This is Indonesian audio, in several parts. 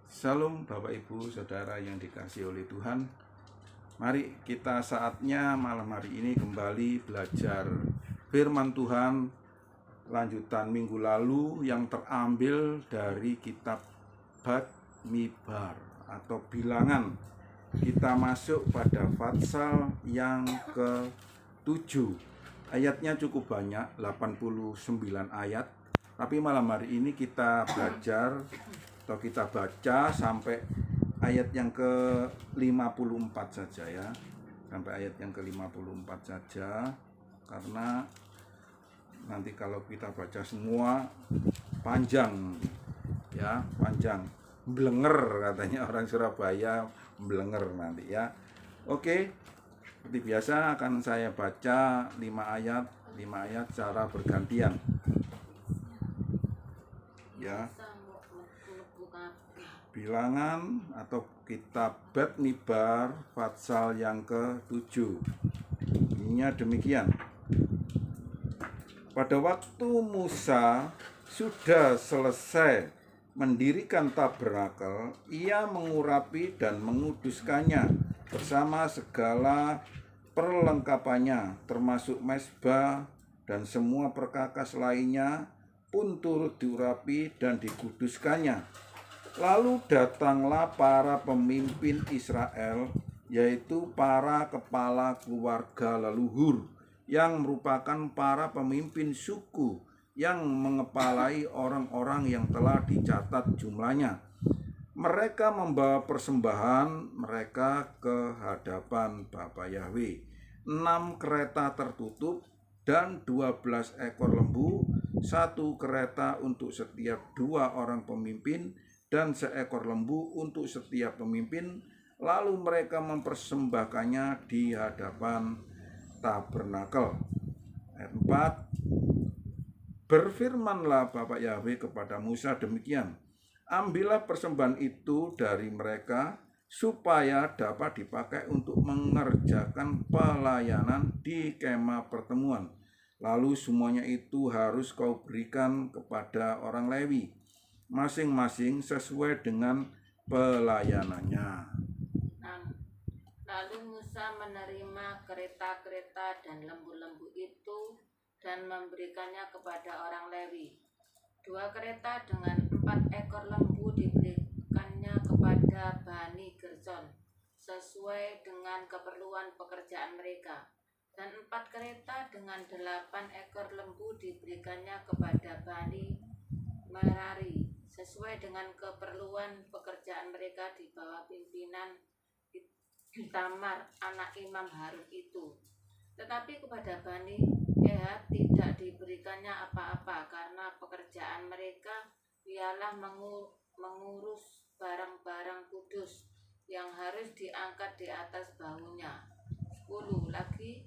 Salam Bapak Ibu Saudara yang dikasihi oleh Tuhan. Mari kita saatnya malam hari ini kembali belajar firman Tuhan, lanjutan minggu lalu yang terambil dari kitab Bamidbar atau Bilangan. Kita masuk pada pasal yang ke-7. Ayatnya cukup banyak, 89 ayat. Tapi malam hari ini kita belajar atau kita baca sampai ayat yang ke-54 saja ya. Sampai ayat yang ke-54 saja. Karena nanti kalau kita baca semua panjang ya, panjang. Blenger katanya orang Surabaya, blenger nanti ya. Oke. Seperti biasa akan saya baca 5 ayat secara bergantian. Ya. Bilangan atau kitab Bamidbar pasal yang ke-7. Bunyinya demikian. Pada waktu Musa sudah selesai mendirikan tabernakel, ia mengurapi dan menguduskannya bersama segala perlengkapannya, termasuk mezbah dan semua perkakas lainnya pun turut diurapi dan dikuduskannya. Lalu datanglah para pemimpin Israel, yaitu para kepala keluarga leluhur, yang merupakan para pemimpin suku yang mengepalai orang-orang yang telah dicatat jumlahnya. Mereka membawa persembahan mereka ke hadapan Bapa Yahweh, 6 kereta tertutup dan 12 ekor lembu, 1 kereta untuk setiap 2 orang pemimpin, dan seekor lembu untuk setiap pemimpin. Lalu mereka mempersembahkannya di hadapan tabernakel. Ayat 4. Berfirmanlah Bapa Yahweh kepada Musa demikian, ambillah persembahan itu dari mereka, supaya dapat dipakai untuk mengerjakan pelayanan di kemah pertemuan. Lalu semuanya itu harus kau berikan kepada orang Lewi, masing-masing sesuai dengan pelayanannya. Lalu Musa menerima kereta-kereta dan lembu-lembu itu dan memberikannya kepada orang Lewi. 2 kereta dengan 4 ekor lembu diberikannya kepada Bani Gerson sesuai dengan keperluan pekerjaan mereka, dan 4 kereta dengan 8 ekor lembu diberikannya kepada Bani Merari sesuai dengan keperluan pekerjaan mereka di bawah pimpinan Itamar anak Imam Harun itu. Tetapi kepada Bani Kehat tidak diberikannya apa-apa, karena pekerjaan mereka ialah mengurus barang-barang kudus yang harus diangkat di atas bahunya. 10 lagi,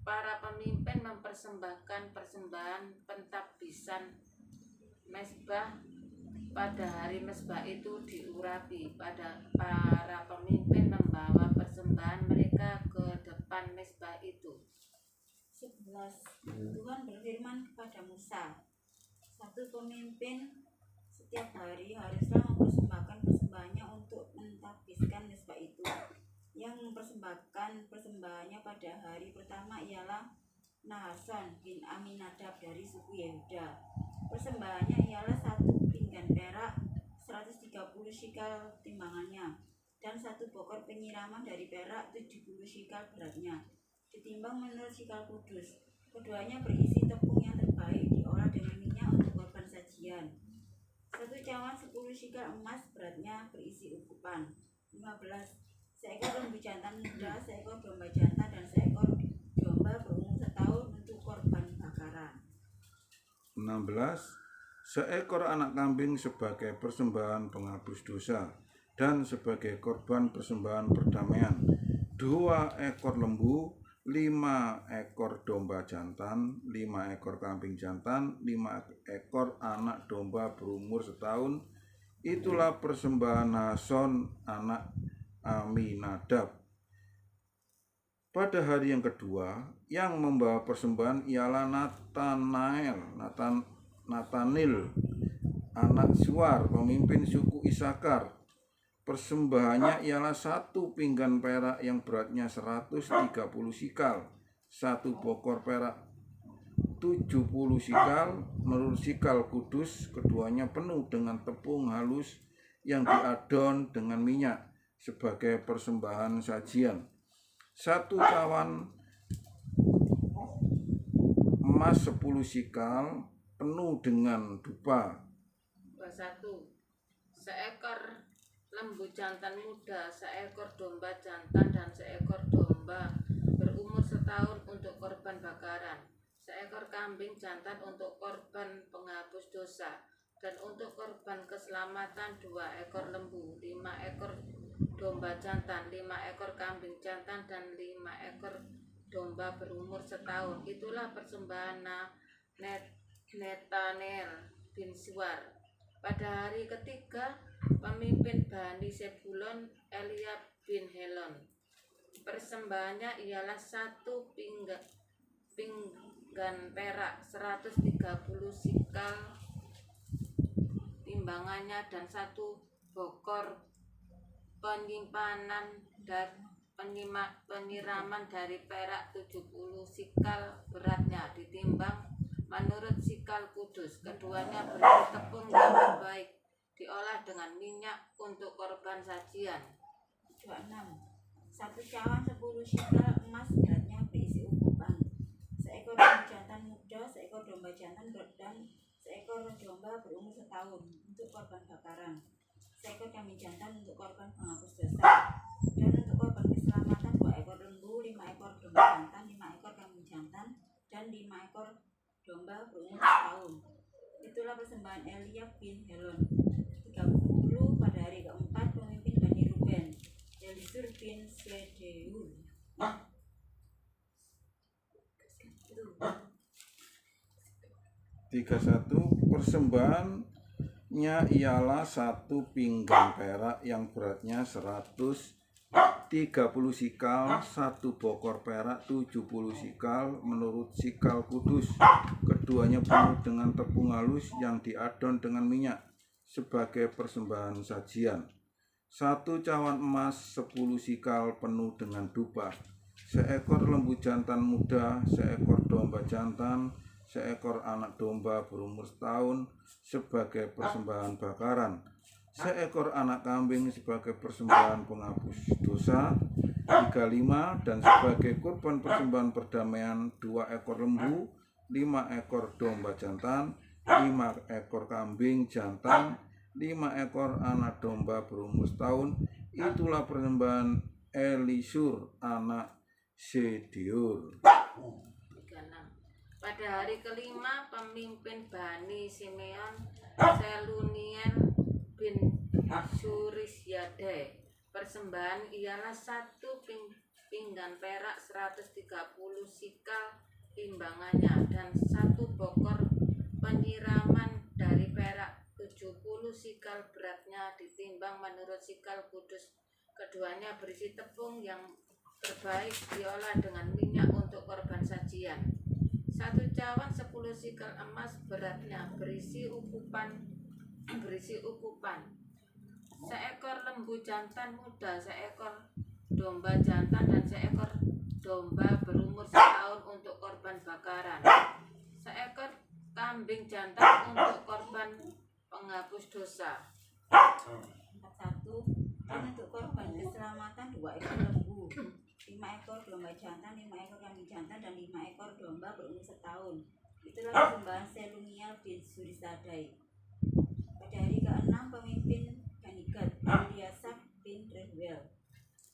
para pemimpin mempersembahkan persembahan pentapbisan mezbah. Pada hari mezbah itu diurapi. Para pemimpin membawa persembahan mereka ke depan mezbah itu. 11. Tuhan berfirman kepada Musa, 1 pemimpin setiap hari haruslah mempersembahkan persembahannya untuk mentapbiskan mezbah itu. Yang mempersembahkan persembahannya pada hari pertama ialah Nahason bin Aminadab dari suku Yehuda. Persembahannya ialah 1 pinggan perak, 130 shikal timbangannya, dan 1 bokor penyiraman dari perak, 70 shikal beratnya, ditimbang menurut shikal kudus. Keduanya berisi tepung yang terbaik diolah dengan minyak untuk korban sajian. 1 cawan 10 shikal emas beratnya berisi ukupan. 15. Seekor lembu jantan muda, seekor domba jantan, dan seekor domba berumur setahun untuk korban bakaran. 16. Seekor anak kambing sebagai persembahan penghapus dosa dan sebagai korban persembahan perdamaian, 2 ekor lembu, 5 ekor domba jantan, 5 ekor kambing jantan, 5 ekor anak domba berumur setahun. Itulah persembahan Nahason anak Aminadab. Pada hari yang kedua, yang membawa persembahan ialah Natanil anak Suar, pemimpin suku Isakar. Persembahannya ialah 1 pinggan perak yang beratnya 130 sikal, 1 bokor perak 70 sikal menurut sikal kudus, keduanya penuh dengan tepung halus yang diadon dengan minyak sebagai persembahan sajian. 1 cawan emas 10 sikal penuh dengan dupa. 21. Seekor lembu jantan muda, seekor domba jantan, dan seekor domba berumur setahun untuk korban bakaran, seekor kambing jantan untuk korban penghapus dosa, dan untuk korban keselamatan 2 ekor lembu, 5 ekor domba jantan, 5 ekor kambing jantan, dan 5 ekor domba berumur setahun. Itulah persembahan Netanel bin Suar. Pada hari ketiga, pemimpin Bani Sebulon Eliab bin Helon. Persembahannya ialah 1 pinggan perak 130 sikal timbangannya, dan 1 bokor penyimpanan dan penyiraman dari perak 70 sikal beratnya ditimbang menurut sikal kudus. Keduanya berisi tepung yang terbaik diolah dengan minyak untuk korban sajian. 26. 1 cawan 10 sikal emas beratnya berisi ukupan, seekor lembu jantan muda, seekor domba jantan, dan seekor domba berumur setahun untuk korban bakaran, seekor kambing jantan untuk korban penghapus dosa, dan untuk korban keselamatan 2 ekor lembu, 5 ekor domba jantan, 5 ekor kambing jantan, dan 5 ekor domba berumur setahun. Itulah persembahan Eliab bin Helon. 30. Pada hari keempat, pemimpin Bani Ruben Elisur bin Sedeur. 31. Persembahannya ialah 1 pinggan perak yang beratnya 130 sikal, 1 bokor perak 70 sikal menurut sikal kudus, keduanya penuh dengan tepung halus yang diadon dengan minyak sebagai persembahan sajian. 1 cawan emas 10 sikal penuh dengan dupa, seekor lembu jantan muda, seekor domba jantan, seekor anak domba berumur setahun sebagai persembahan bakaran, seekor anak kambing sebagai persembahan penghapus dosa. 35. Dan sebagai kurban persembahan perdamaian 2 ekor lembu, 5 ekor domba jantan, 5 ekor kambing jantan, 5 ekor anak domba berumur setahun. Itulah persembahan Elisur anak Sedeur. 36. Pada hari kelima, pemimpin Bani Simeon Seluniel bin Surisyadai. Persembahan ialah 1 pinggan perak 130 sikal timbangannya, dan 1 bokor penyiraman dari perak 70 sikal beratnya ditimbang menurut sikal kudus. Keduanya berisi tepung yang terbaik diolah dengan minyak untuk korban sajian. 1 cawan 10 sikal emas beratnya berisi ukupan, seekor lembu jantan muda, seekor domba jantan, dan seekor domba berumur setahun untuk korban bakaran, seekor kambing jantan untuk korban penghapus dosa. 41. Dan untuk korban keselamatan 2 ekor lembu, 5 ekor domba jantan, 5 ekor kambing jantan, dan 5 ekor domba berumur setahun. Itulah persembahan Selumiel bin Surisadai. Pada hari ke-6, pemimpin Bani Gad Eliasaf bin Reuel.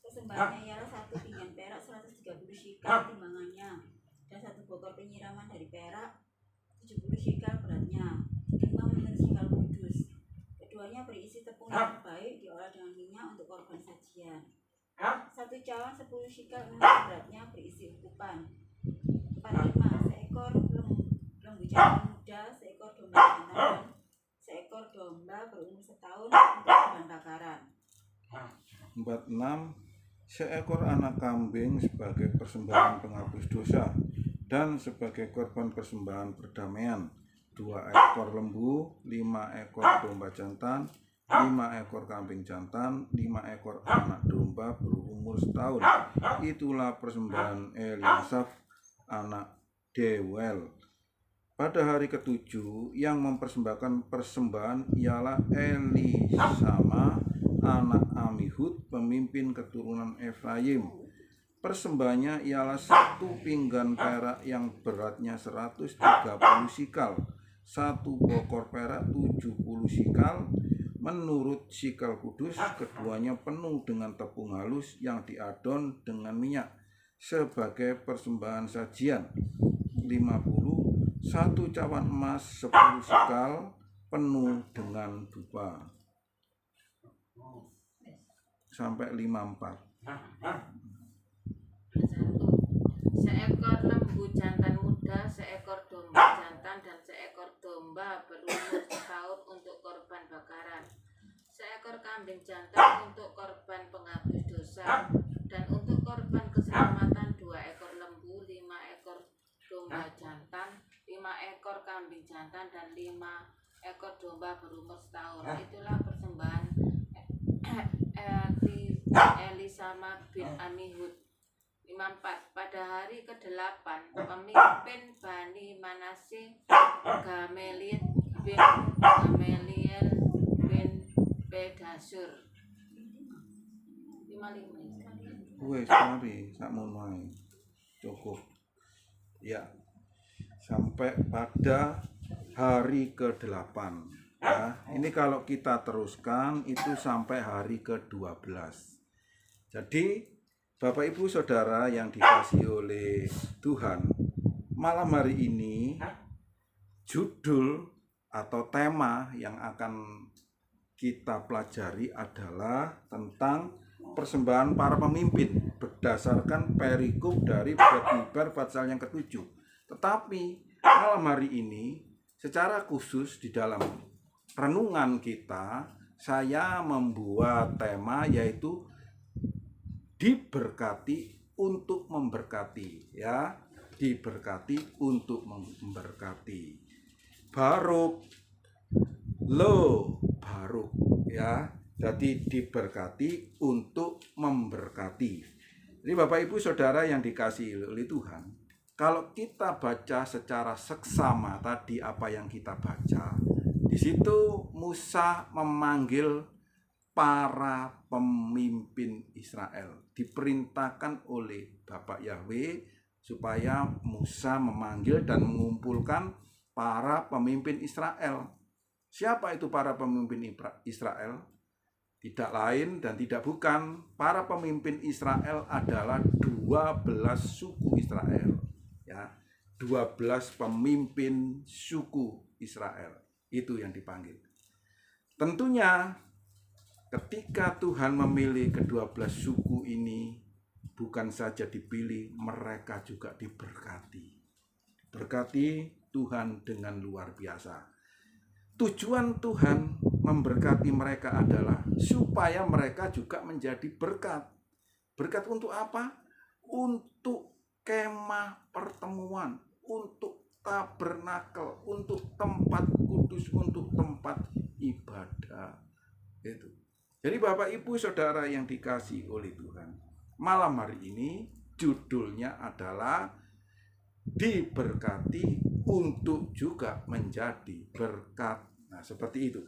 Persembahannya ialah 1 pinggan perak 130 sikal timbangannya, dan 1 bokor penyiraman dari perak 70 sikal beratnya ditimbang menurut sikal kudus. Keduanya berisi tepung yang terbaik diolah dengan minyak untuk korban sajian. 1 cawan 10 sikal emas beratnya berisi ukupan. 45. Seekor lembu jantan muda, seekor domba jantan, dan seekor domba berumur setahun untuk korban bakaran. 46. Seekor anak kambing sebagai persembahan penghapus dosa dan sebagai korban persembahan perdamaian, 2 ekor lembu, 5 ekor domba jantan, 5 ekor kambing jantan, 5 ekor anak domba berumur setahun. Itulah persembahan Eliasaf anak Dewel. Pada hari ketujuh yang mempersembahkan persembahan ialah Elisama anak Amihud, pemimpin keturunan Efraim. Persembahannya ialah 1 pinggan perak yang beratnya 130 sikal, 1 bokor perak 70 sikal, menurut sikal kudus, keduanya penuh dengan tepung halus yang diadon dengan minyak sebagai persembahan sajian. 1 cawan emas 10 sikal penuh dengan dupa. Sampai 54. 1. Seekor lembu jantan muda, seekor domba jantan, dan seekor domba berumur setahun untuk korban bakaran. Seekor kambing jantan untuk korban penghapus dosa, dan untuk korban keselamatan 2 ekor lembu, 5 ekor domba jantan, 5 ekor kambing jantan, dan 5 ekor domba berumur setahun. Itulah persembahan Elisama bin Amihud. 54. Pada hari ke-8, pemimpin Bani Manasye, Gamaliel bin Pedasur. 55. Wes mari sakmono cukup. Ya. Sampai pada hari ke-8. Ya, ini kalau kita teruskan itu sampai hari ke-12. Jadi Bapak Ibu Saudara yang dikasihi oleh Tuhan, malam hari ini judul atau tema yang akan kita pelajari adalah tentang persembahan para pemimpin berdasarkan perikop dari Iber pasal yang ke-7. Tetapi malam hari ini secara khusus di dalam renungan kita, saya membuat tema yaitu diberkati untuk memberkati, ya, diberkati untuk memberkati. Baruk ya, jadi diberkati untuk memberkati. Jadi Bapak Ibu Saudara yang dikasihi oleh Tuhan, kalau kita baca secara seksama tadi apa yang kita baca, di situ Musa memanggil para pemimpin Israel, diperintahkan oleh Bapak Yahweh supaya Musa memanggil dan mengumpulkan para pemimpin Israel. Siapa itu para pemimpin Israel? Tidak lain dan tidak bukan, para pemimpin Israel adalah 12 suku Israel. Ya, 12 pemimpin suku Israel itu yang dipanggil. Tentunya ketika Tuhan memilih ke-12 suku ini, bukan saja dipilih, mereka juga diberkati. Diberkati Tuhan dengan luar biasa. Tujuan Tuhan memberkati mereka adalah supaya mereka juga menjadi berkat. Berkat untuk apa? Untuk kemah pertemuan, untuk tabernakel, untuk tempat kudus, untuk tempat ibadah. Itu. Jadi Bapak Ibu Saudara yang dikasihi oleh Tuhan, malam hari ini judulnya adalah diberkati untuk juga menjadi berkat. Nah, seperti itu.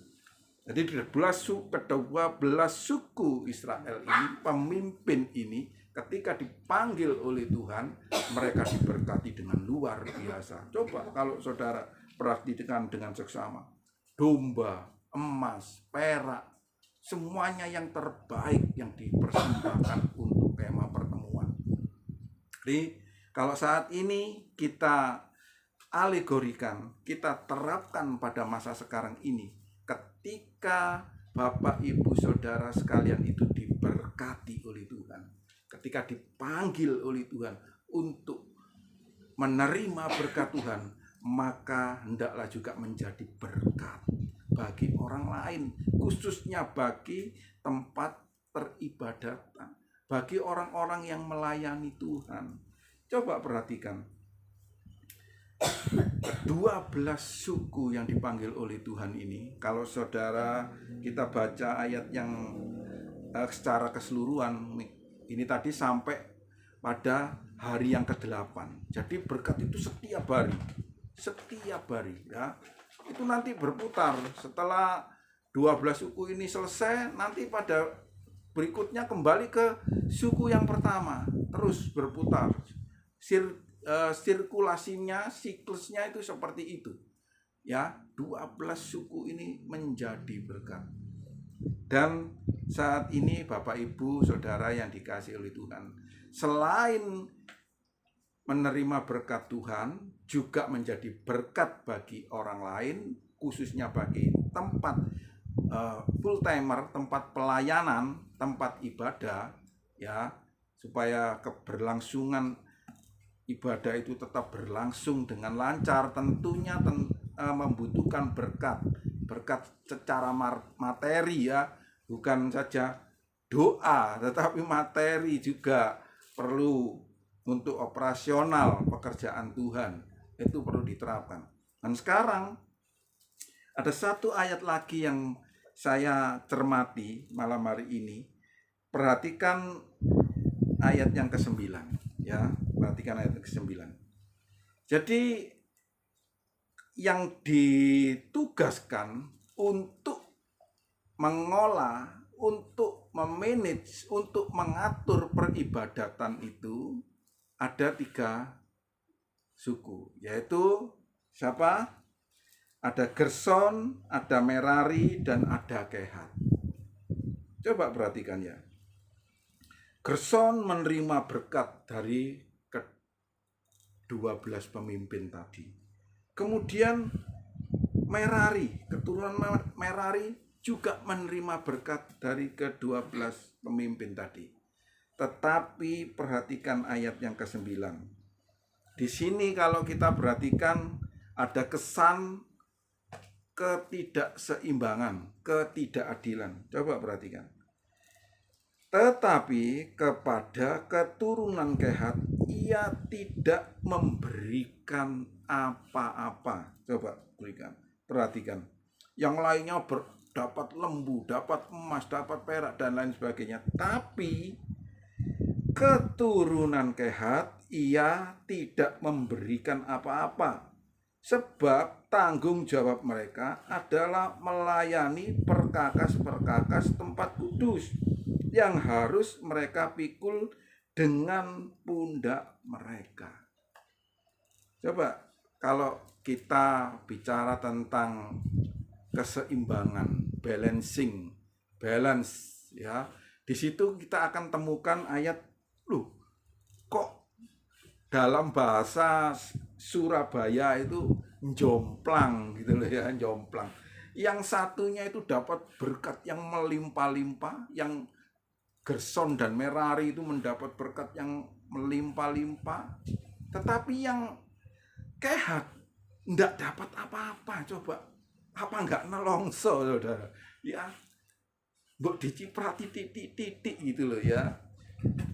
Jadi 12 suku Israel ini, pemimpin ini, ketika dipanggil oleh Tuhan, mereka diberkati dengan luar biasa. Coba kalau saudara perhatikan dengan seksama, domba, emas, perak, semuanya yang terbaik yang dipersembahkan untuk kemah pertemuan. Jadi kalau saat ini kita alegorikan, kita terapkan pada masa sekarang ini, ketika Bapak Ibu Saudara sekalian itu diberkati oleh Tuhan, ketika dipanggil oleh Tuhan untuk menerima berkat Tuhan, maka hendaklah juga menjadi berkat bagi orang lain, khususnya bagi tempat peribadatan, bagi orang-orang yang melayani Tuhan. Coba perhatikan, 12 suku yang dipanggil oleh Tuhan ini, kalau saudara kita baca ayat yang secara keseluruhan ini tadi sampai pada hari yang ke-8. Jadi berkat itu setiap hari ya. Itu nanti berputar. Setelah 12 suku ini selesai, nanti pada berikutnya kembali ke suku yang pertama, terus berputar. Sirkulasinya, siklusnya itu seperti itu. Ya, 12 suku ini menjadi berkat. Dan saat ini Bapak Ibu Saudara yang dikasihi oleh Tuhan, selain menerima berkat Tuhan, juga menjadi berkat bagi orang lain, khususnya bagi tempat full timer, tempat pelayanan, tempat ibadah, ya, supaya keberlangsungan ibadah itu tetap berlangsung dengan lancar. Tentunya membutuhkan berkat secara materi, ya, bukan saja doa, tetapi materi juga perlu untuk operasional pekerjaan Tuhan, itu perlu diterapkan. Dan sekarang ada satu ayat lagi yang saya cermati malam hari ini. Perhatikan ayat yang ke-9, ya, perhatikan ayat ke-9. Jadi yang ditugaskan untuk mengolah, untuk memanage, untuk mengatur peribadatan itu ada 3 suku, yaitu siapa? Ada Gerson, ada Merari, dan ada Kehat. Coba perhatikan ya. Gerson menerima berkat dari ke-12 pemimpin tadi. Kemudian Merari, keturunan Merari juga menerima berkat dari ke-12 pemimpin tadi. Tetapi perhatikan ayat yang ke-9. Di sini kalau kita perhatikan ada kesan ketidakseimbangan, ketidakadilan. Coba perhatikan. Tetapi kepada keturunan Kehat ia tidak memberikan apa-apa. Coba berikan, perhatikan. Yang lainnya dapat lembu, dapat emas, dapat perak, dan lain sebagainya. Tapi keturunan Kehat ia tidak memberikan apa-apa. Sebab tanggung jawab mereka adalah melayani perkakas-perkakas tempat kudus yang harus mereka pikul dengan pundak mereka. Coba kalau kita bicara tentang keseimbangan, balance, ya, di situ kita akan temukan ayat, kok dalam bahasa Surabaya itu jomplang gitu loh ya, jomplang. Yang satunya itu dapat berkat yang melimpah-limpah, yang Gerson dan Merari itu mendapat berkat yang melimpah-limpah, tetapi yang Kehat enggak dapat apa-apa. Coba, apa enggak nelongso, saudara? Ya, mbok diciprati titik-titik gitu loh ya.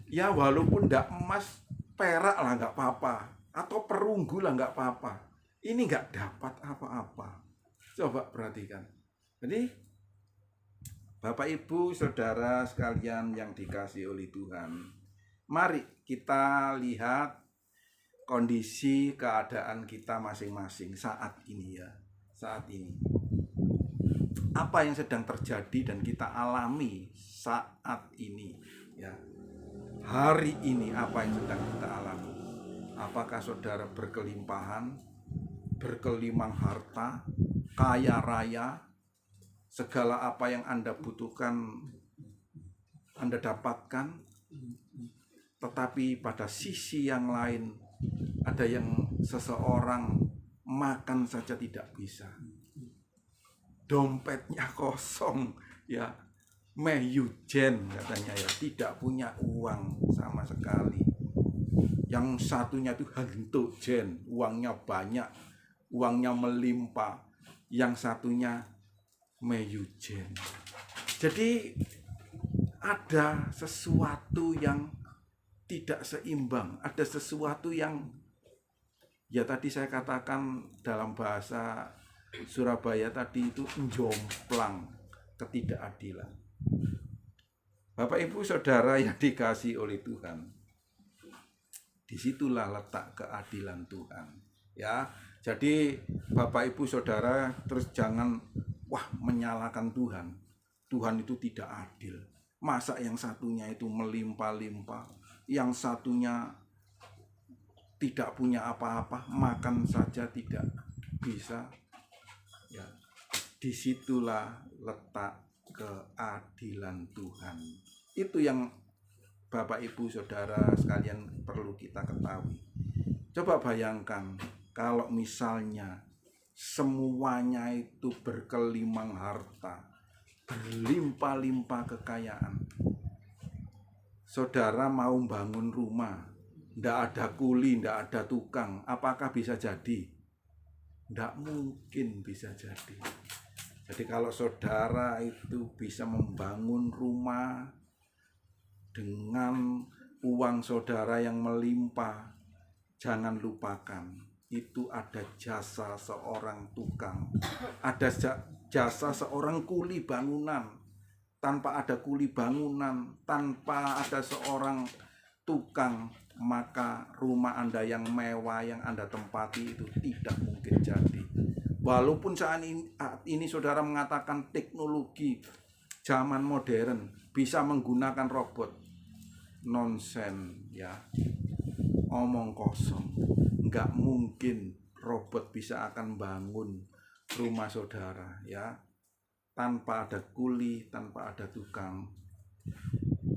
Ya walaupun enggak emas, perak lah enggak apa-apa, atau perunggu lah enggak apa-apa. Ini enggak dapat apa-apa. Coba perhatikan. Jadi Bapak Ibu Saudara sekalian yang dikasihi oleh Tuhan, mari kita lihat kondisi keadaan kita masing-masing saat ini ya. Saat ini apa yang sedang terjadi dan kita alami saat ini ya. Hari ini apa yang sedang kita alami? Apakah saudara berkelimpahan, berkelimang harta, kaya raya, segala apa yang Anda butuhkan Anda dapatkan, tetapi pada sisi yang lain ada yang seseorang makan saja tidak bisa, dompetnya kosong ya, meyujen katanya ya, tidak punya uang sama sekali. Yang satunya itu hantu jen, uangnya banyak, uangnya melimpah. Yang satunya meyujen. Jadi ada sesuatu yang tidak seimbang, ada sesuatu yang Ya tadi saya katakan dalam bahasa Surabaya tadi itu jomplang ketidakadilan. Bapak Ibu Saudara yang dikasihi oleh Tuhan, disitulah letak keadilan Tuhan. Ya, jadi Bapak Ibu Saudara terus jangan menyalahkan Tuhan. Tuhan itu tidak adil. Masa yang satunya itu melimpah-limpah, yang satunya tidak punya apa-apa, makan saja tidak bisa. Ya, disitulah letak keadilan Tuhan. Itu yang Bapak Ibu Saudara sekalian perlu kita ketahui. Coba bayangkan kalau misalnya semuanya itu berkelimang harta, berlimpah-limpah kekayaan. Saudara mau bangun rumah, ndak ada kuli, ndak ada tukang, apakah bisa jadi? Ndak mungkin bisa jadi. Jadi kalau saudara itu bisa membangun rumah dengan uang saudara yang melimpah, jangan lupakan itu ada jasa seorang tukang, ada jasa seorang kuli bangunan. Tanpa ada kuli bangunan, tanpa ada seorang tukang, maka rumah Anda yang mewah yang Anda tempati itu tidak mungkin jadi. Walaupun saat ini saudara mengatakan teknologi zaman modern bisa menggunakan robot, nonsen ya, omong kosong. Nggak mungkin robot bisa akan bangun rumah saudara ya, tanpa ada kuli, tanpa ada tukang,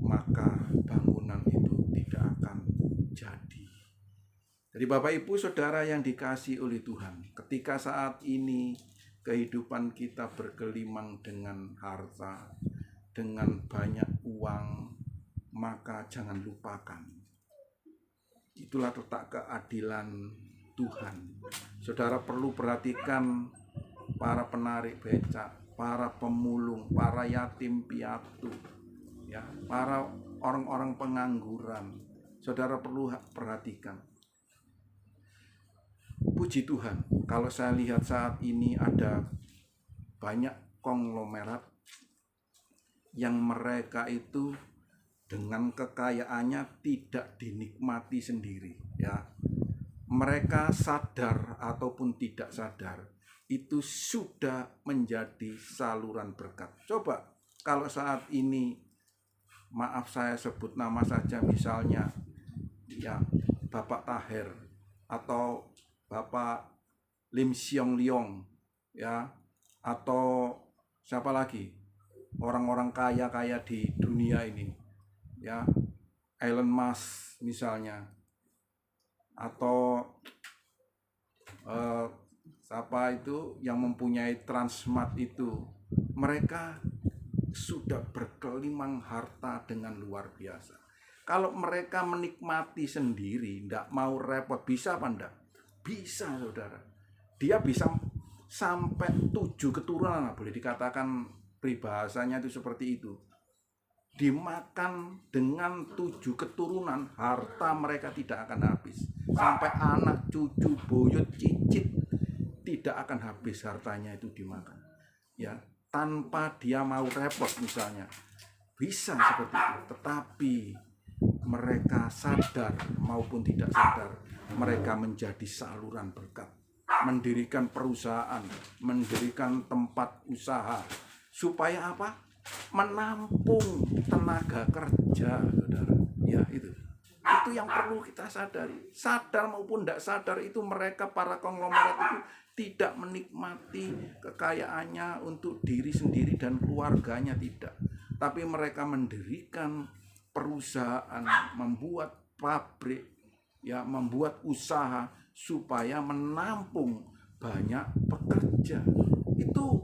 maka bangunan itu tidak akan jadi. Jadi Bapak Ibu Saudara yang dikasihi oleh Tuhan, ketika saat ini kehidupan kita bergelimang dengan harta, dengan banyak uang, maka jangan lupakan. Itulah letak keadilan Tuhan. Saudara perlu perhatikan para penarik becak, para pemulung, para yatim piatu, ya, para orang-orang pengangguran. Saudara perlu perhatikan. Puji Tuhan, kalau saya lihat saat ini ada banyak konglomerat yang mereka itu dengan kekayaannya tidak dinikmati sendiri, ya. Mereka sadar ataupun tidak sadar, itu sudah menjadi saluran berkat. Coba kalau saat ini, maaf saya sebut nama saja, misalnya ya Bapak Taher atau Bapak Lim Siong Leong, ya, atau siapa lagi orang-orang kaya-kaya di dunia ini, ya, Elon Musk misalnya, atau siapa itu yang mempunyai Transmart itu, mereka sudah berkelimang harta dengan luar biasa. Kalau mereka menikmati sendiri, tidak mau repot, bisa apa enggak? Bisa, saudara. Dia bisa sampai 7 keturunan, boleh dikatakan peribahasanya itu seperti itu. Dimakan dengan 7 keturunan, harta mereka tidak akan habis. Sampai anak, cucu, buyut, cicit tidak akan habis hartanya itu dimakan. Ya, tanpa dia mau repot misalnya. Bisa seperti itu, tetapi mereka sadar maupun tidak sadar, mereka menjadi saluran berkat, mendirikan perusahaan, mendirikan tempat usaha, supaya apa? Menampung tenaga kerja, saudara. Ya, itu yang perlu kita sadari. Sadar maupun tidak sadar, itu mereka para konglomerat itu tidak menikmati kekayaannya untuk diri sendiri dan keluarganya, tidak. Tapi mereka mendirikan perusahaan, membuat pabrik, ya, membuat usaha supaya menampung banyak pekerja. Itu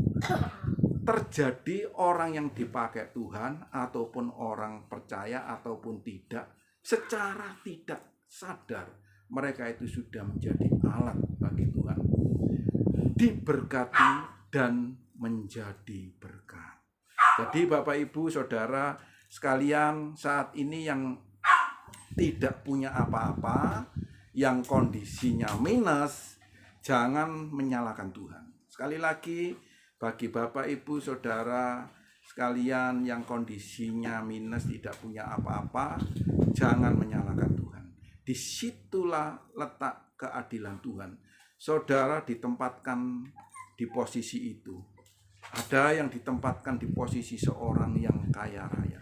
terjadi orang yang dipakai Tuhan ataupun orang percaya ataupun tidak, secara tidak sadar mereka itu sudah menjadi alat bagi Tuhan, diberkati dan menjadi berkat. Jadi Bapak Ibu Saudara sekalian, saat ini yang tidak punya apa-apa, yang kondisinya minus, jangan menyalahkan Tuhan. Sekali lagi, bagi Bapak, Ibu, Saudara sekalian yang kondisinya minus, tidak punya apa-apa, jangan menyalahkan Tuhan. Disitulah letak keadilan Tuhan. Saudara ditempatkan di posisi itu. Ada yang ditempatkan di posisi seorang yang kaya raya.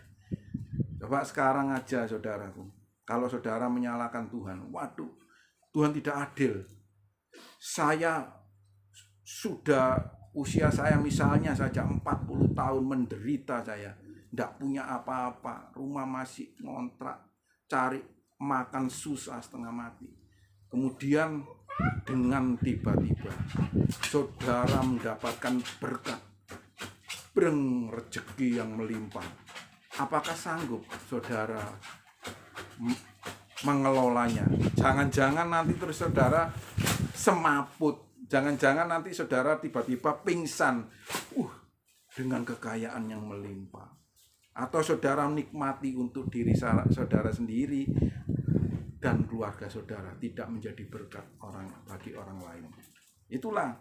Coba sekarang aja saudaraku, kalau saudara menyalahkan Tuhan, waduh, Tuhan tidak adil. Saya sudah, usia saya misalnya saja 40 tahun menderita, saya tidak punya apa-apa, rumah masih ngontrak, cari makan susah setengah mati. Kemudian dengan tiba-tiba saudara mendapatkan berkat, rezeki yang melimpah. Apakah sanggup saudara mengelolanya? Jangan-jangan nanti terus saudara semaput, jangan-jangan nanti saudara tiba-tiba pingsan dengan kekayaan yang melimpah. Atau saudara nikmati untuk diri saudara sendiri dan keluarga saudara, tidak menjadi berkat bagi orang lain. Itulah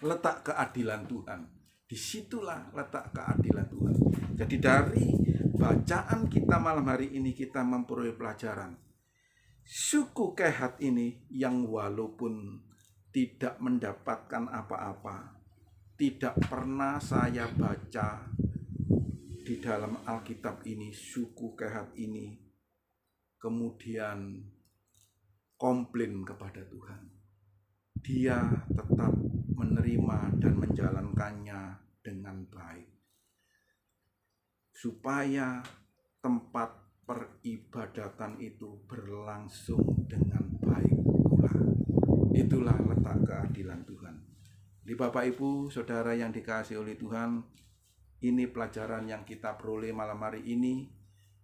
letak keadilan Tuhan. Disitulah letak keadilan Tuhan. Jadi dari bacaan kita malam hari ini kita memperoleh pelajaran. Suku Kehat ini yang walaupun tidak mendapatkan apa-apa, tidak pernah saya baca di dalam Alkitab ini suku Kehat ini kemudian komplain kepada Tuhan. Dia tetap menerima dan menjalankannya dengan baik, supaya tempat peribadatan itu berlangsung dengan baik pula. Itulah letak keadilan Tuhan. Di Bapak, Ibu, Saudara yang dikasihi oleh Tuhan, ini pelajaran yang kita peroleh malam hari ini,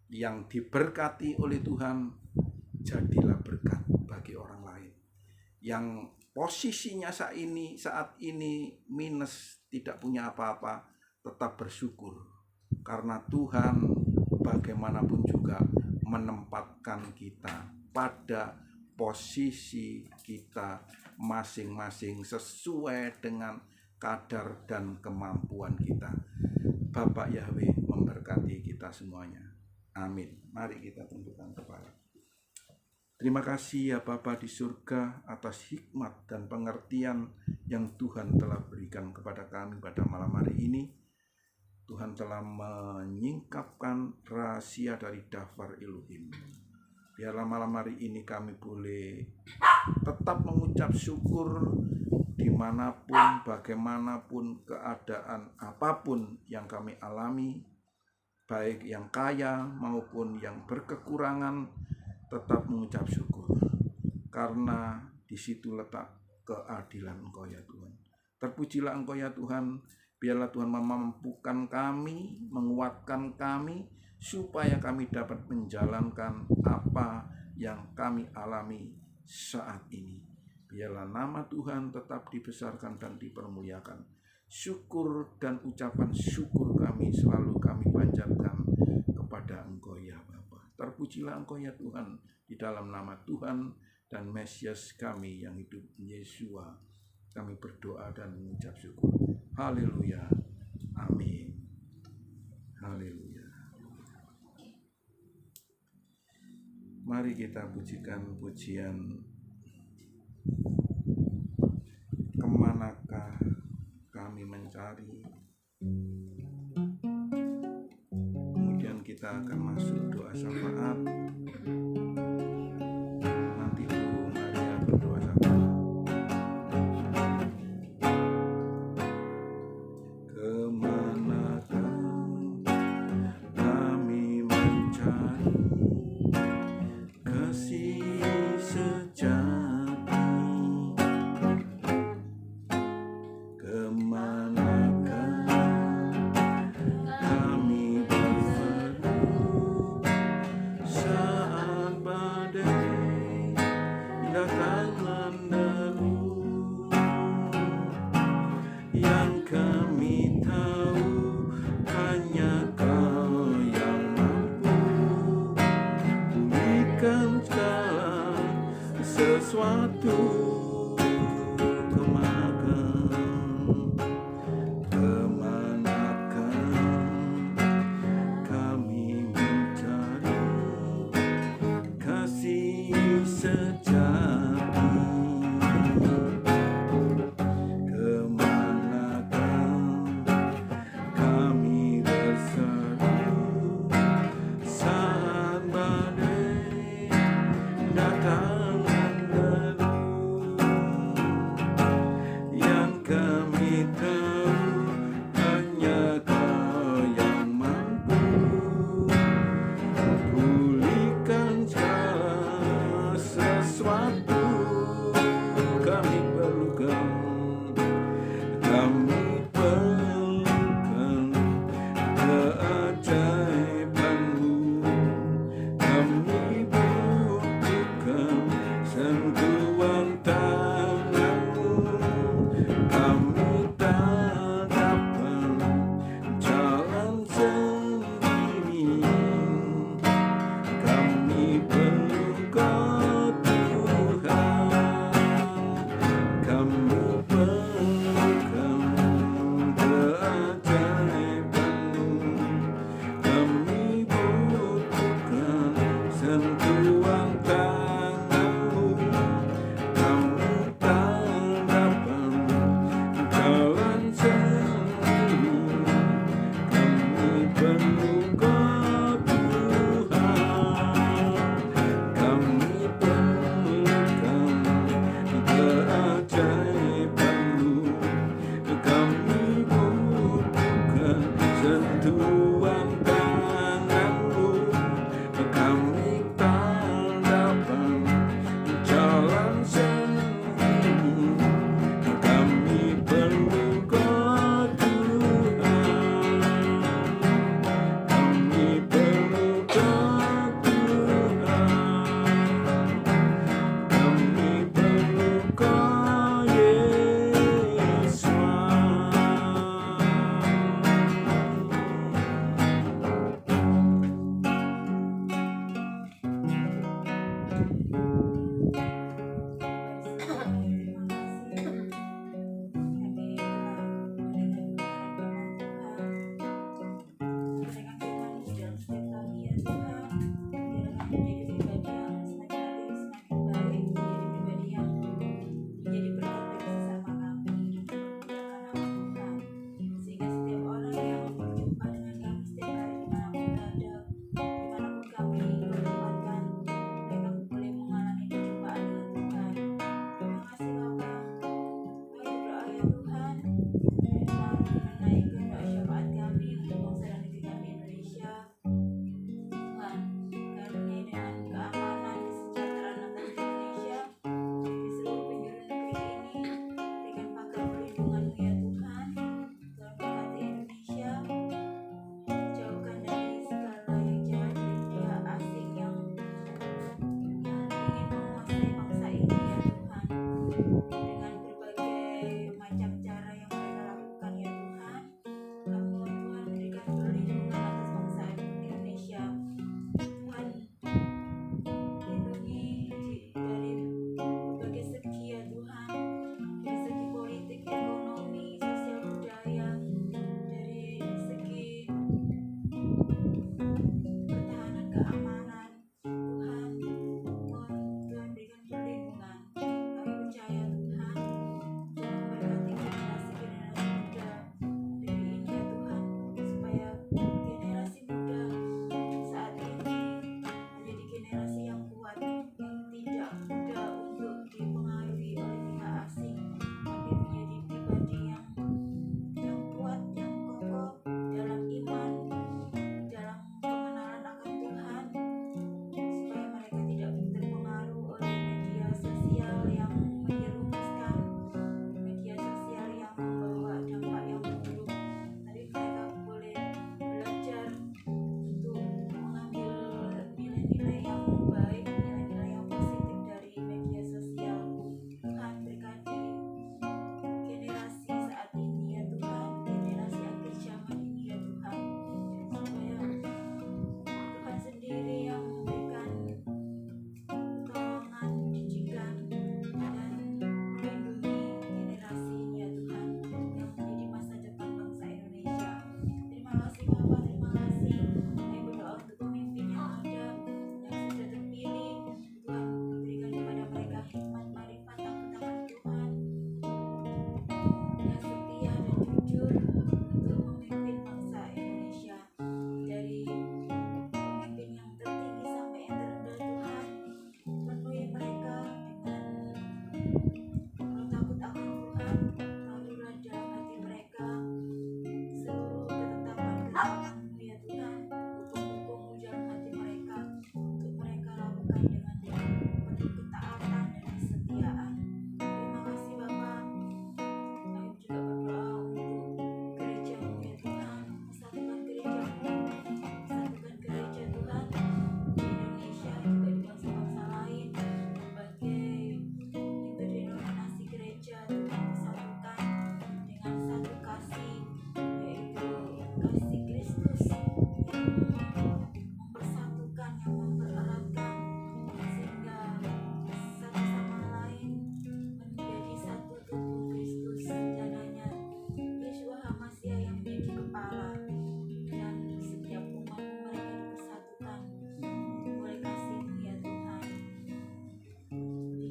yang diberkati oleh Tuhan. Jadilah berkat bagi orang lain yang posisinya saat ini minus, tidak punya apa-apa. Tetap bersyukur karena Tuhan bagaimanapun juga menempatkan kita pada posisi kita masing-masing sesuai dengan kadar dan kemampuan kita. Bapak Yahweh memberkati kita semuanya. Amin. Mari kita tundukkan kepala. Terima kasih ya Bapa di surga atas hikmat dan pengertian yang Tuhan telah berikan kepada kami pada malam hari ini. Tuhan telah menyingkapkan rahasia dari daftar Elohim. Biarlah malam hari ini kami boleh tetap mengucap syukur dimanapun, bagaimanapun keadaan apapun yang kami alami, baik yang kaya maupun yang berkekurangan, tetap mengucap syukur, karena di situ letak keadilan Engkau ya Tuhan. Terpujilah Engkau ya Tuhan. Biarlah Tuhan memampukan kami, menguatkan kami, supaya kami dapat menjalankan apa yang kami alami saat ini. Biarlah nama Tuhan tetap dibesarkan dan dipermuliakan. Syukur dan ucapan syukur kami selalu kami panjatkan kepada Engkau ya Bapa. Terpujilah Engkau ya Tuhan, di dalam nama Tuhan dan Mesias kami yang hidup, Yesua. Kami berdoa dan mengucap syukur. Haleluya. Amin. Haleluya. Mari kita pujikan pujian kemanakah kami mencari. Kemudian kita akan masuk doa syafaat. Nanti Bu Maria berdoa syafaat. Kemanakah kami mencari kasih sejati? Kemanakah kami berseru Aduh, kemanakah kami mencari kasih sejati? Kemanakah kami berseru saat badai datang menderu?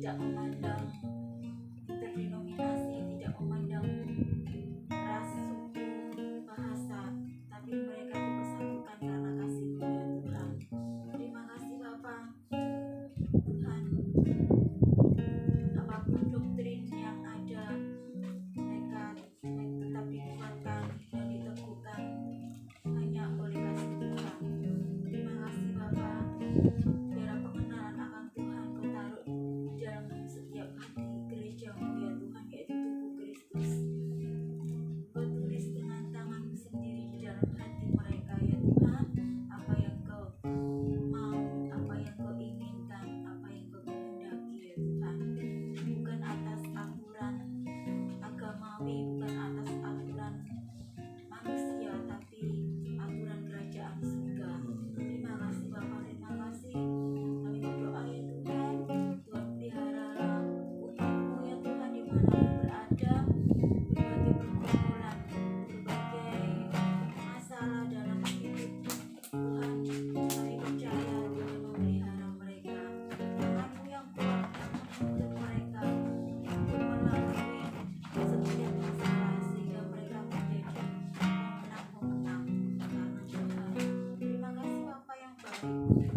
tidak memandang interdenominasi, tidak memandang ras, suku, bahasa, tapi mereka dipersatukan karena kasih-Mu ya Tuhan. Terima kasih Bapa. Tuhan, apapun doktrin yang ada, mereka tetap dikuatkan dan diteguhkan hanya oleh kasih Tuhan. Terima kasih Bapa. Biar pengenalan akan Tuhan Kau taruh di dalam setiap hati gereja-Mu ya Tuhan, yaitu tubuh Kristus. Kau tulis dengan tangan-Mu sendiri di dalam hati mereka ya Tuhan, apa yang Kau mau, apa yang Kau inginkan, apa yang Kau kehendaki ya Tuhan. Bukan atas aturan agamawi, bukan atas aturan manusia, tapi aturan kerajaan surga. Terima kasih Bapa, terima kasih. Kami berdoa ya Tuhan, Tuhan peliharalah umat-Mu ya Tuhan dimanapun berada, berbagai pergumulan, berbagai masalah dalam hidup Tuhan. Kami percaya Tuhan memelihara mereka. Tangan-Mu yang kuat akan menuntun mereka untuk melalui setiap masalah sehingga mereka menjadi pemenang-pemenang karena Tuhan. Terima kasih Bapa yang baik.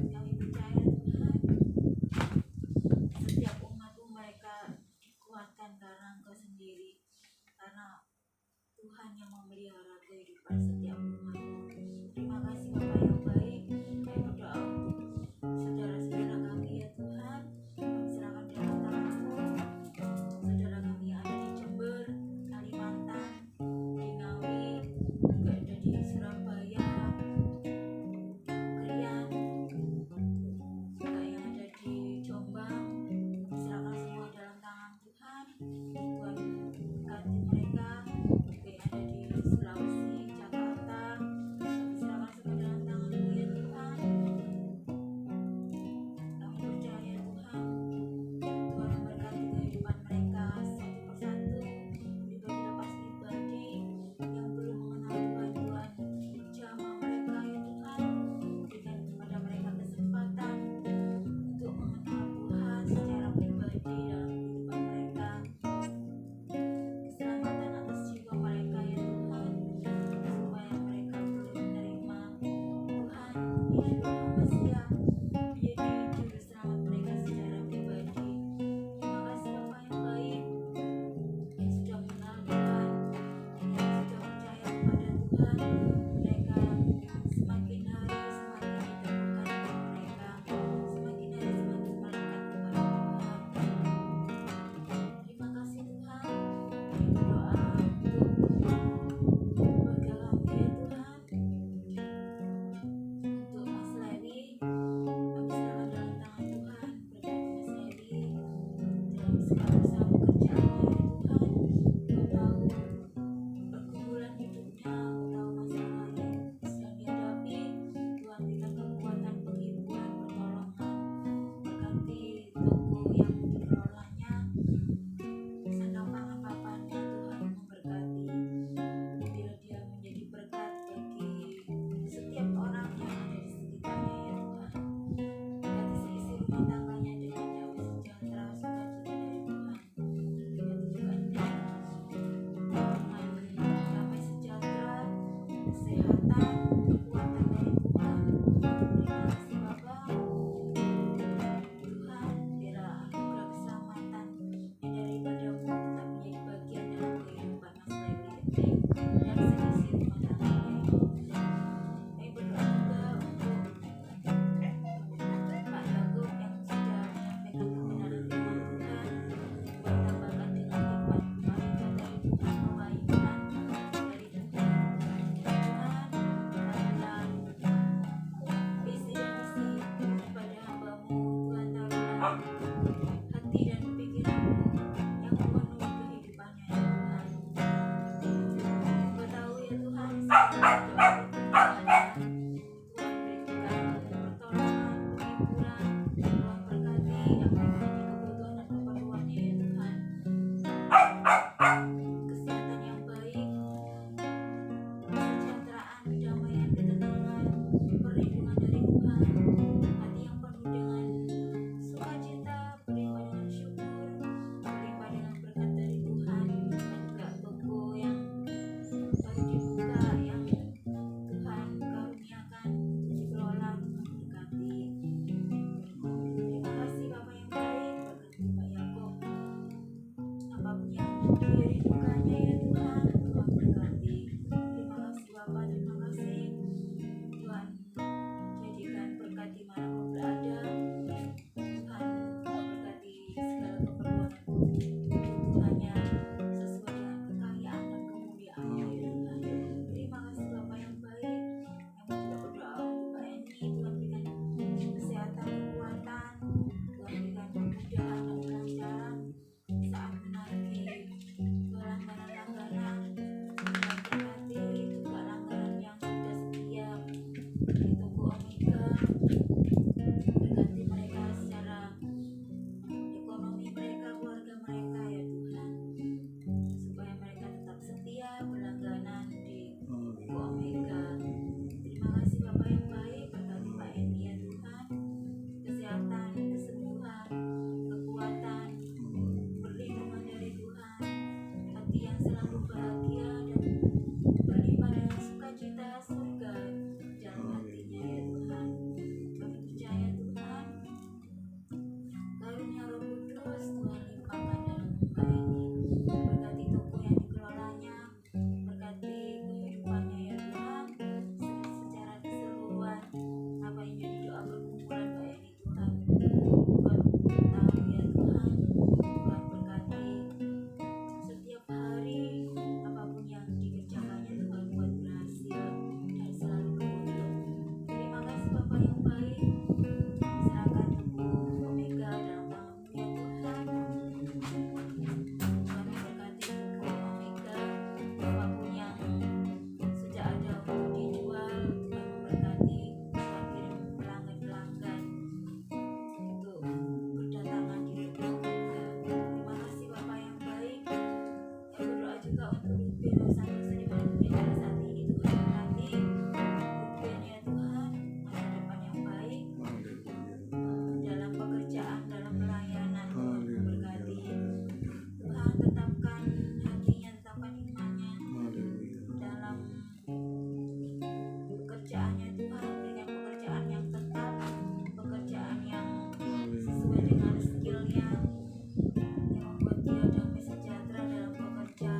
Kami percaya Tuhan, setiap umat-Mu mereka dikuatkan karena Engkau sendiri, karena Tuhan yang memelihara kehidupan setiap umat-Mu. Terima kasih Bapa yang baik. Kami berdoa untuk saudara-saudara kami ya Tuhan, kami serahkan dalam tangan-Mu. Saudara kami yang ada di Jember, Kalimantan, di Ngawi, juga ada di Surabaya, Krian, juga yang ada di Jombang, kami serahkan semua dalam tangan Tuhan. Tuhan berkati mereka. Juga yang ada di Sulawesi, Jakarta, kami serahkan semua dalam tangan-Mu ya Tuhan. Kami percaya Tuhan, Tuhan memberkati kehidupan mereka satu persatu, pribadi lepas pribadi yang belum mengenal Tuhan. Tuhan jamah mereka ya Tuhan, berikan kepada mereka kesempatan untuk mengenal Tuhan secara pribadi dalam kehidupan mereka. Keselamatan atas jiwa mereka ya Tuhan, supaya mereka boleh menerima Tuhan Yeshua Mesias menjadi juru selamat mereka secara pribadi. Terima kasih Bapa yang baik, yang sudah mengenal Tuhan, yang sudah percaya kepada Tuhan. Mereka semakin hari semakin diteguhkan iman mereka, semakin hari semakin melekat kepada Tuhan. Terima kasih Tuhan. Kami berdoa untuk keluarga kami ya Tuhan, untuk Mas Lewi. Kami serahkan dalam tangan Tuhan. Berkati Mas Lewi dalam segala usaha pekerjaannya ya Tuhan. Kau tahu pergumulan hidupnya, Kau tahu masalah yang sedang dihadapi. Tuhan berikan kekuatan, penghiburan, pertolongan. Berkati toko yang dikelolanya, sandang pangan papannya, Tuhan memberkati. Biar dia menjadi berkat bagi setiap orang yang ada di sekitarnya ya Tuhan. Berkati seisi rumah tangganya dengan damai sejahtera, sukacita dari Tuhan. Berkati juga Nek dengan damai sejahtera, kesehatan, kekuatan dari Tuhan. Terima kasih Bapa. Tuhan, biarlah anugerah keselamatan yang daripada-Mu tetap menjadi bagian dalam kehidupan Mas Lewi dan seisi rumah tangganya ya Tuhan. Kami berdoa juga untuk Pak Yakub yang sudah menyampaikan kebenaran firman Tuhan. Tuhan tambahkan dengan hikmat malaikat dari Tuhan, kebaikan dari Tuhan. Tuhan, taruhlah visi dan misi kepada hamba-Mu. Tuhan, taruhlah hati dan pikiran-Mu yang memenuhi kehidupannya ya Tuhan. Kau tahu ya Tuhan, segala dalam pekerjaannya. Tuhan berikan pertolongan, penghiburan. Tuhan berkati apa yang menjadi kebutuhan dan keperluannya ya Tuhan. Kesehatan yang baik, kesejahteraan, kedamaian, ketenangan, perlindungan dari Tuhan, hati yang penuh dengan sukacita, beriman adalah surga dalam hatinya ya Tuhan. Kami percaya Tuhan, karunia Roh Kudus Tuhan limpahkan dalam rumah ini. Berkati toko yang dikelolanya, berkati kehidupannya ya Tuhan, secara keseluruhan. Apa yang jadi doa perkumpulan Pak ini Tuhan, Tuhan tahu ya Tuhan. Tuhan berkati setiap hari, apapun yang dikerjakannya Tuhan buat berhasil dan selalu beruntung. Terima kasih Bapak yang baik, serahkan tubuh Omega dalam tangan-Mu ya Tuhan. Tuhan memberkati tubuh Omega, apapun yang sudah ada untuk dijual, Tuhan memberkati. Tuhan kirim pelanggan-pelanggan untuk berdatangan di tubuh Omega. Terima kasih Bapak yang baik. Saya berdoa juga untuk Ruben dosa-dosa di mana berada saat ini. Tuhan berkati Ruben ya Tuhan, masa depan yang baik dalam pekerjaan, dalam pelayanan. Tuhan memberkati. Tuhan tetapkan hatinya, tetapkan imannya dalam pekerjaannya Tuhan, berikan pekerjaan yang tetap, pekerjaan yang sesuai dengan skillnya, yang membuat dia damai sejahtera dalam bekerja.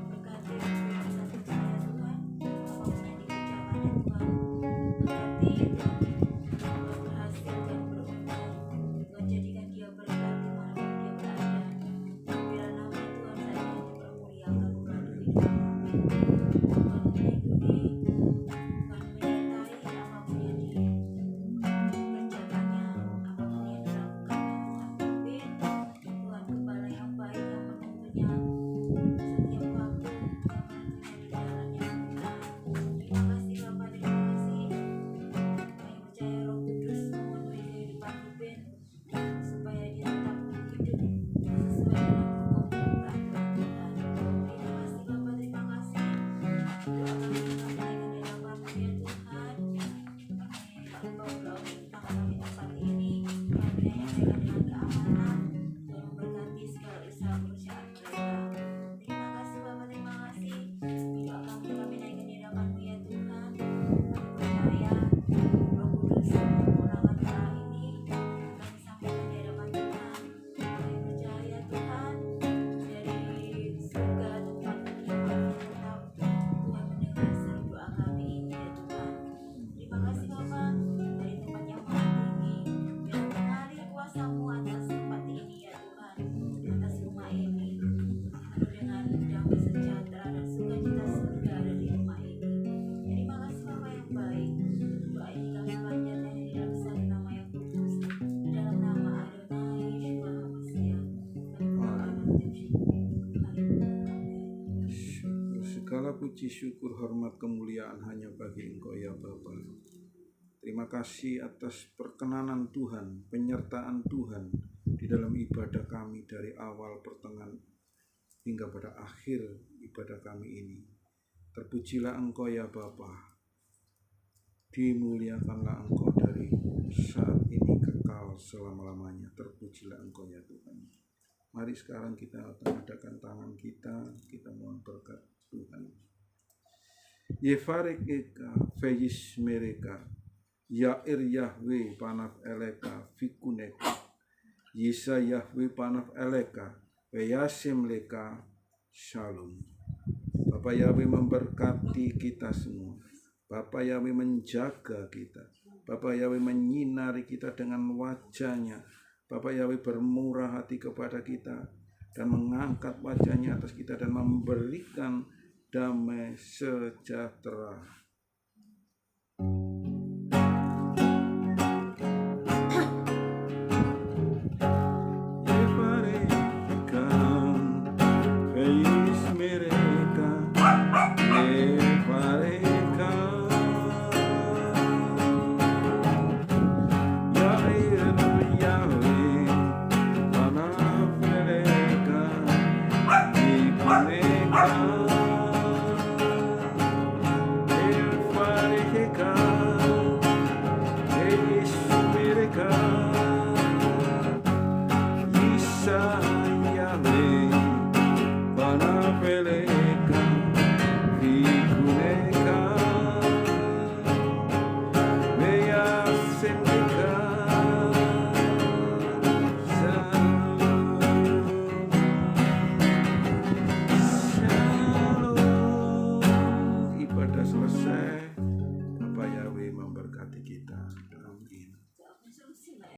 Berkati rasa percaya Tuhan, apapun yang dikerjakannya Tuhan, berkati Tuhan berhasil dan beruntung. Tuhan jadikan dia berkat dimanapun dia berada. Biar nama Tuhan saja dipermuliakan melalui hidup kami. Tuhan melindungi, Tuhan menyertai apapun yang dikerjakannya, apapun yang dilakukannya. Tuhan pimpin, Tuhan gembala yang baik yang menuntunnya setiap waktu, yang menuntunnya di jalannya Tuhan. Terima kasih Bapak, terima kasih. Kami percaya Roh Kudus memenuhi kehidupan Ruben supaya dia tetap hidup sesuai dengan hukum dan peraturan Tuhan. Terima kasih Bapak, terima kasih. Doa kami naikkan di hadapan-Mu ya Tuhan. Kami berdoa tentang kami tempat ini, kami menyampaikan dengan keamanan dan memberkati segala usaha perusahaan mereka. Terima kasih Bapak, terima kasih. Doa kami naikkan di hadapan-Mu ya Tuhan. Kami percaya Roh Kudus memulangkan doa ini, kami sampaikan di hadapan Tuhan. Kami percaya Tuhan, dari surga tempat kediaman tetap Tuhan mendengar seru doa kami ini ya Tuhan. Terima kasih Bapak, dari tempat yang maha tinggi, biar mengalir kuasa-Mu atas tempat ini ya Tuhan, atas rumah ini, penuh dengan damai sejahtera dan sukacita surga ada di rumah ini. Terima kasih Bapak yang baik. Doa ini kami panjatkan di dalam satu nama yang kudus, di dalam nama Adonai Yeshua HaMashiach. Kami berdoa dan mengucap syukur. Amin. Segala puji, syukur, hormat, kemuliaan hanya bagi Engkau ya Bapa. Terima kasih atas perkenanan Tuhan, penyertaan Tuhan di dalam ibadah kami dari awal, pertengahan, hingga pada akhir ibadah kami ini. Terpujilah Engkau ya Bapa. Dimuliakanlah Engkau dari saat ini kekal selama-lamanya. Terpujilah Engkau ya Tuhan. Mari sekarang kita tengadahkan tangan kita mohon berkat Tuhan. Yefarek eka fejis mereka, Yair Yahweh panaf eleka fikuneka, Yisa Yahweh panaf eleka, Veyasim leka shalom. Bapak Yahweh memberkati kita semua. Bapak Yahweh menjaga kita. Bapak Yahweh menyinari kita dengan wajah-Nya. Bapak Yahweh bermurah hati kepada kita dan mengangkat wajah-Nya atas kita dan memberikan damai sejahtera. selesai. Bapak Yahweh memberkati kita.